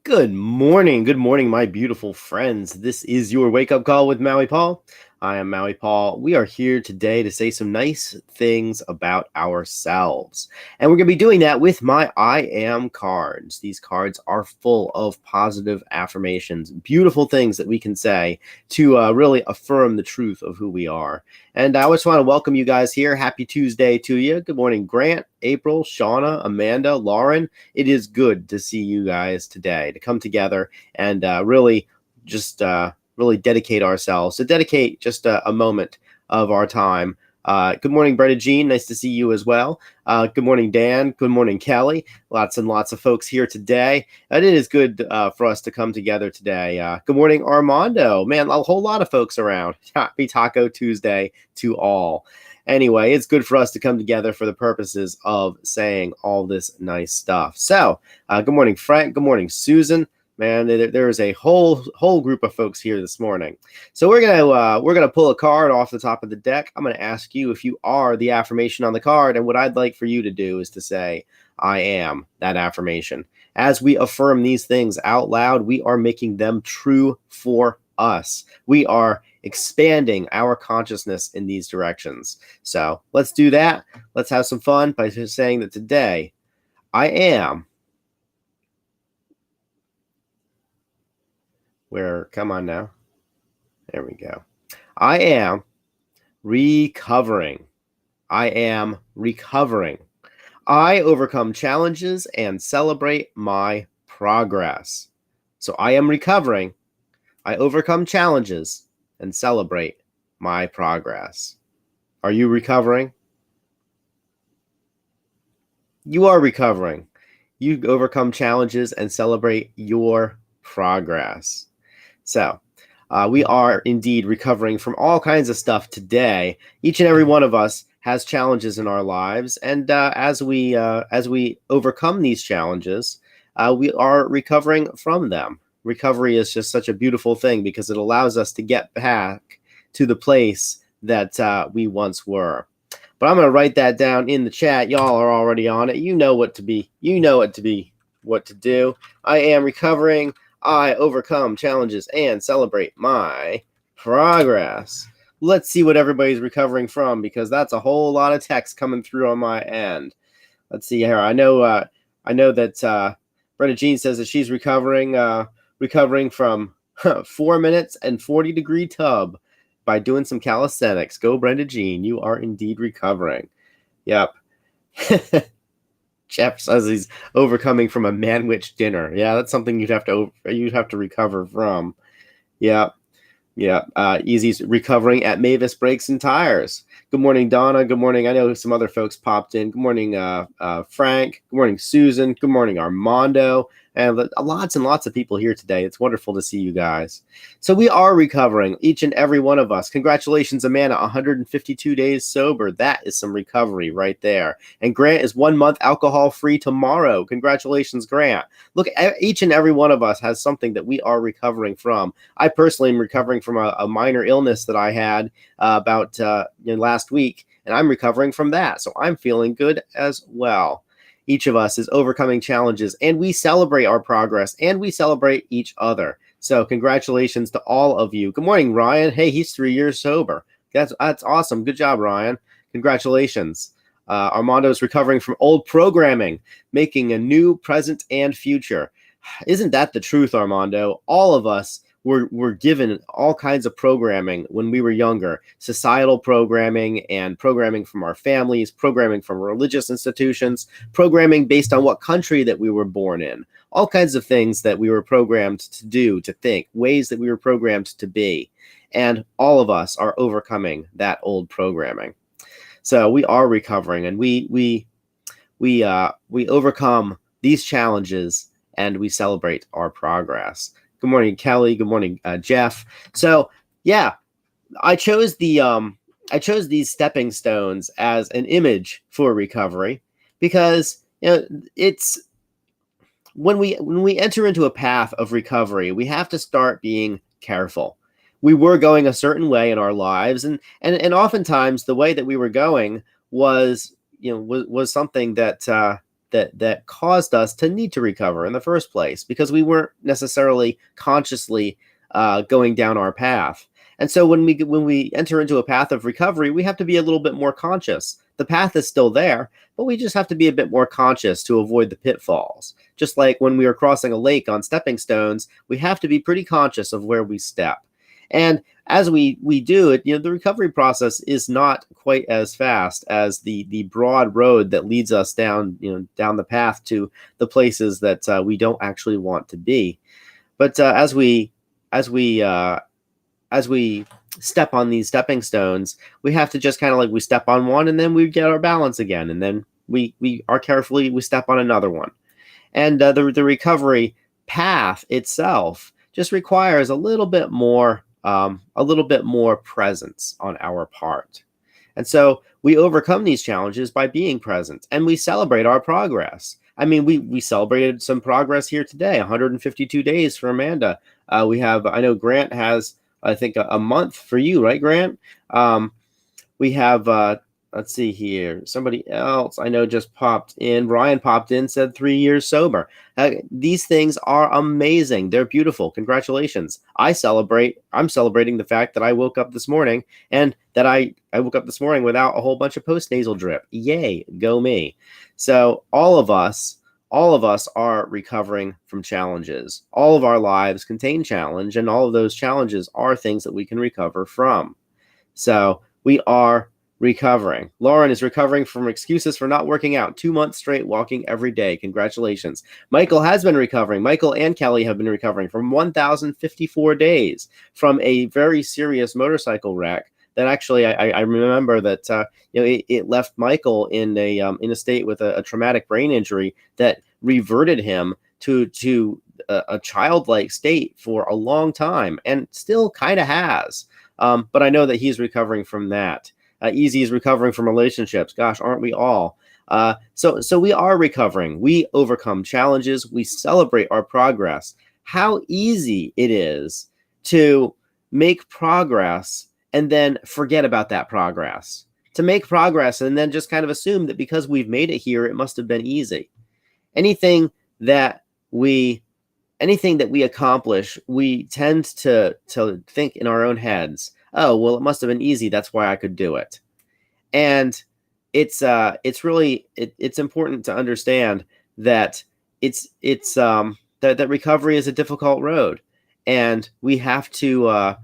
Good morning, my beautiful friends. This is your wake up call with Maui Paul. I am Maui Paul. We are here today to say some nice things about ourselves. And we're going to be doing that with my I am cards. These cards are full of positive affirmations, beautiful things that we can say to really affirm the truth of who we are. And I just want to welcome you guys here. Happy Tuesday to you. Good morning, Grant, April, Shauna, Amanda, Lauren. It is good to see you guys today, to come together and really dedicate ourselves, to dedicate just a moment of our time. Good morning, Brenda Jean. Nice to see you as well. Good morning, Dan. Good morning, Kelly. Lots and lots of folks here today. And it is good for us to come together today. Good morning, Armando. Man, a whole lot of folks around. Happy Taco Tuesday to all. Anyway, it's good for us to come together for the purposes of saying all this nice stuff. So, good morning, Frank. Good morning, Susan. Man, there is a whole group of folks here this morning. So we're gonna pull a card off the top of the deck. I'm gonna ask you if you are the affirmation on the card, and what I'd like for you to do is to say, "I am that affirmation." As we affirm these things out loud, we are making them true for us. We are expanding our consciousness in these directions. So let's do that. Let's have some fun by just saying that today, I am. Come on now. There we go. I am recovering. I am recovering. I overcome challenges and celebrate my progress. So I am recovering. I overcome challenges and celebrate my progress. Are you recovering? You are recovering. You overcome challenges and celebrate your progress. So, we are indeed recovering from all kinds of stuff today. Each and every one of us has challenges in our lives, and as we overcome these challenges, we are recovering from them. Recovery is just such a beautiful thing because it allows us to get back to the place that we once were. But I'm going to write that down in the chat. Y'all are already on it. You know what to be. You know what to do. I am recovering. I overcome challenges and celebrate my progress. Let's see what everybody's recovering from, because that's a whole lot of text coming through on my end. Let's see here. I know that Brenda Jean says that she's recovering from 4 minutes and 40-degree tub by doing some calisthenics. Go, Brenda Jean. You are indeed recovering. Yep. Jeff says he's overcoming from a manwich dinner. Yeah, that's something you'd have to recover from. Yeah. Easy's recovering at Mavis Brakes and Tires. Good morning, Donna. Good morning. I know some other folks popped in. Good morning, Frank. Good morning, Susan. Good morning, Armando. And lots and lots of people here today. It's wonderful to see you guys. So we are recovering, each and every one of us. Congratulations, Amanda, 152 days sober. That is some recovery right there. And Grant is 1 month alcohol-free tomorrow. Congratulations, Grant. Look, each and every one of us has something that we are recovering from. I personally am recovering from a minor illness that I had about last week, and I'm recovering from that. So I'm feeling good as well. Each of us is overcoming challenges, and we celebrate our progress, and we celebrate each other. So congratulations to all of you. Good morning, Ryan. Hey, he's 3 years sober. That's awesome. Good job, Ryan. Congratulations. Armando is recovering from old programming, making a new present and future. Isn't that the truth, Armando? All of us were given all kinds of programming when we were younger. Societal programming and programming from our families, programming from religious institutions, programming based on what country that we were born in. All kinds of things that we were programmed to do, to think, ways that we were programmed to be. And all of us are overcoming that old programming. So we are recovering, and we overcome these challenges, and we celebrate our progress. Good morning, Kelly. Good morning, Jeff. So yeah, I chose these stepping stones as an image for recovery, because it's when we enter into a path of recovery, we have to start being careful. We were going a certain way in our lives, and oftentimes the way that we were going was something that that caused us to need to recover in the first place, because we weren't necessarily consciously going down our path. And so when we enter into a path of recovery, we have to be a little bit more conscious. The path is still there, but we just have to be a bit more conscious to avoid the pitfalls. Just like when we are crossing a lake on stepping stones, we have to be pretty conscious of where we step. And as we do it, the recovery process is not quite as fast as the broad road that leads us down the path to the places that we don't actually want to be. But as we step on these stepping stones, we have to just kind of like, we step on one and then we get our balance again, and then we step on another one. And the recovery path itself just requires a little bit more presence on our part. And so we overcome these challenges by being present, and we celebrate our progress. I mean, we celebrated some progress here today, 152 days for Amanda. I know Grant has, I think, a month for you, right, Grant? We have, let's see here. Somebody else I know just popped in. Ryan popped in, said 3 years sober. These things are amazing. They're beautiful. Congratulations. I'm celebrating the fact that I woke up this morning, and that I woke up this morning without a whole bunch of post-nasal drip. Yay, go me. So all of us are recovering from challenges. All of our lives contain challenge, and all of those challenges are things that we can recover from. So we are recovering. Lauren is recovering from excuses for not working out. 2 months straight walking every day. Congratulations. Michael has been recovering. Michael and Kelly have been recovering from 1,054 days from a very serious motorcycle wreck that actually I remember that it left Michael in a state with a traumatic brain injury that reverted him to a childlike state for a long time, and still kind of has. But I know that he's recovering from that. Easy is recovering from relationships. Gosh, aren't we all? So we are recovering. We overcome challenges. We celebrate our progress. How easy it is to make progress and then forget about that progress. To make progress and then just kind of assume that because we've made it here, it must have been easy. Anything that we accomplish, we tend to think in our own heads, oh, well, it must have been easy, that's why I could do it. And it's important to understand that that recovery is a difficult road, and we have to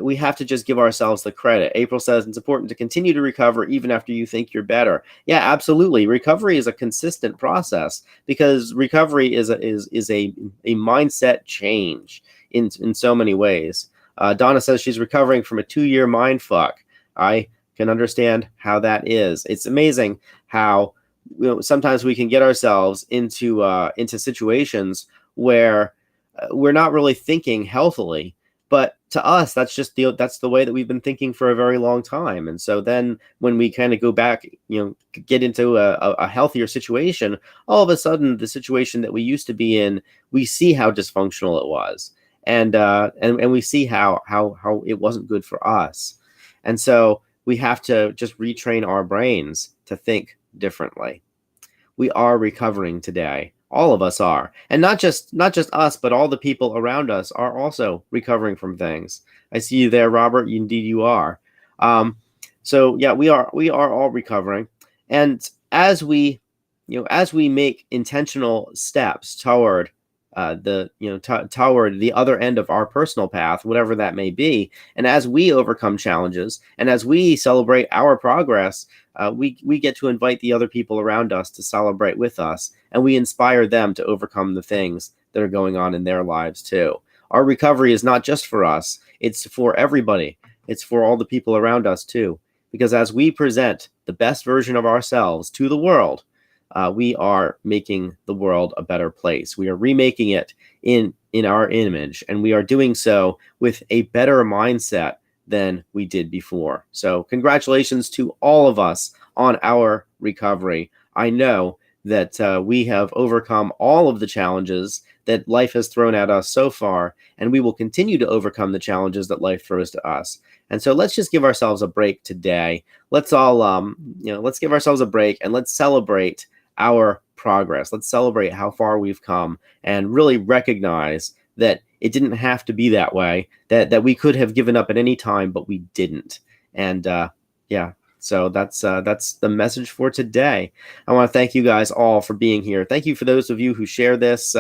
we have to just give ourselves the credit. April says it's important to continue to recover even after you think you're better. Yeah, absolutely. Recovery is a consistent process, because recovery is a mindset change in so many ways. Donna says she's recovering from a 2-year mind fuck. I can understand how that is. It's amazing how sometimes we can get ourselves into situations where we're not really thinking healthily. But to us, that's the way that we've been thinking for a very long time. And so then when we kind of go back, get into a healthier situation, all of a sudden the situation that we used to be in, we see how dysfunctional it was. And we see how it wasn't good for us. And so we have to just retrain our brains to think differently. We are recovering today. All of us are. And not just us, but all the people around us are also recovering from things. I see you there, Robert. Indeed you are. So yeah, we are all recovering. And as we make intentional steps toward toward the other end of our personal path, whatever that may be, and as we overcome challenges, and as we celebrate our progress, we get to invite the other people around us to celebrate with us, and we inspire them to overcome the things that are going on in their lives too. Our recovery is not just for us, it's for everybody. It's for all the people around us too, because as we present the best version of ourselves to the world, we are making the world a better place. We are remaking it in our image, and we are doing so with a better mindset than we did before. So congratulations to all of us on our recovery. I know that we have overcome all of the challenges that life has thrown at us so far, and we will continue to overcome the challenges that life throws to us. And so let's just give ourselves a break today. Let's all, let's give ourselves a break, and let's celebrate our progress. Let's celebrate how far we've come and really recognize that it didn't have to be that way, that we could have given up at any time, but we didn't. And yeah, so that's the message for today. I want to thank you guys all for being here. Thank you for those of you who share this,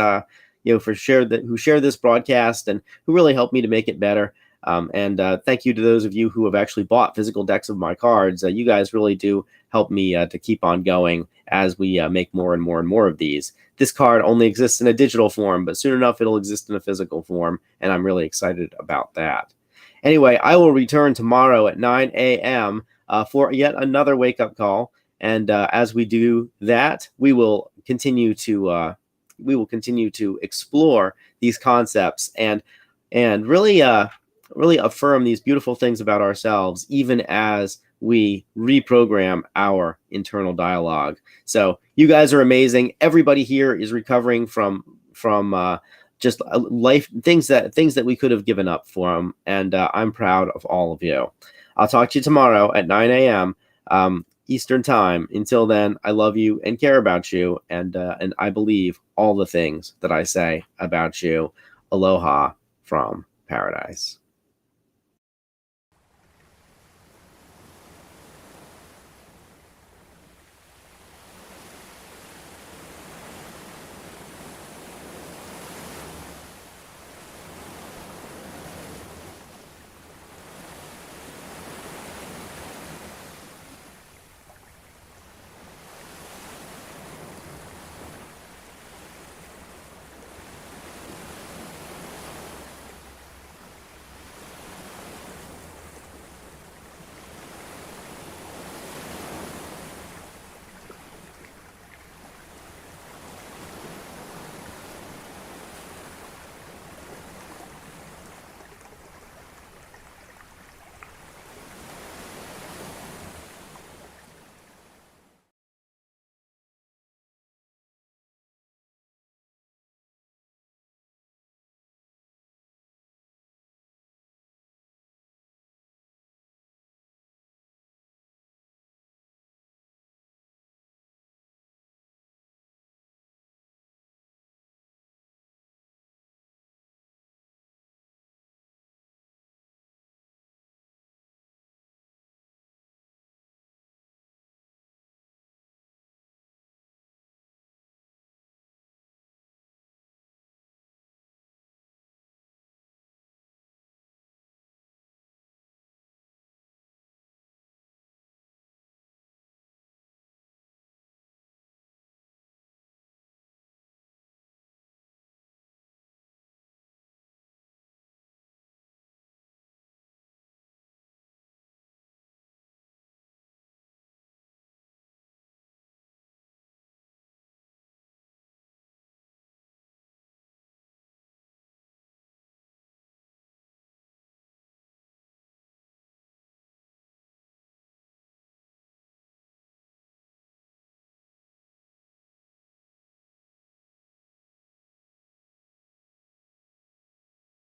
who share this broadcast and who really help me to make it better. And thank you to those of you who have actually bought physical decks of my cards. You guys really do help me to keep on going as we make more and more and more of these. This card only exists in a digital form, but soon enough it'll exist in a physical form, and I'm really excited about that. Anyway, I will return tomorrow at 9 a.m. For yet another wake-up call, and as we do that, we will continue to explore these concepts and really affirm these beautiful things about ourselves, even as we reprogram our internal dialogue. So you guys are amazing. Everybody here is recovering from just life things that we could have given up from, and I'm proud of all of you. I'll talk to you tomorrow at 9 a.m. Eastern time. Until then, I love you and care about you, and I believe all the things that I say about you. Aloha from paradise.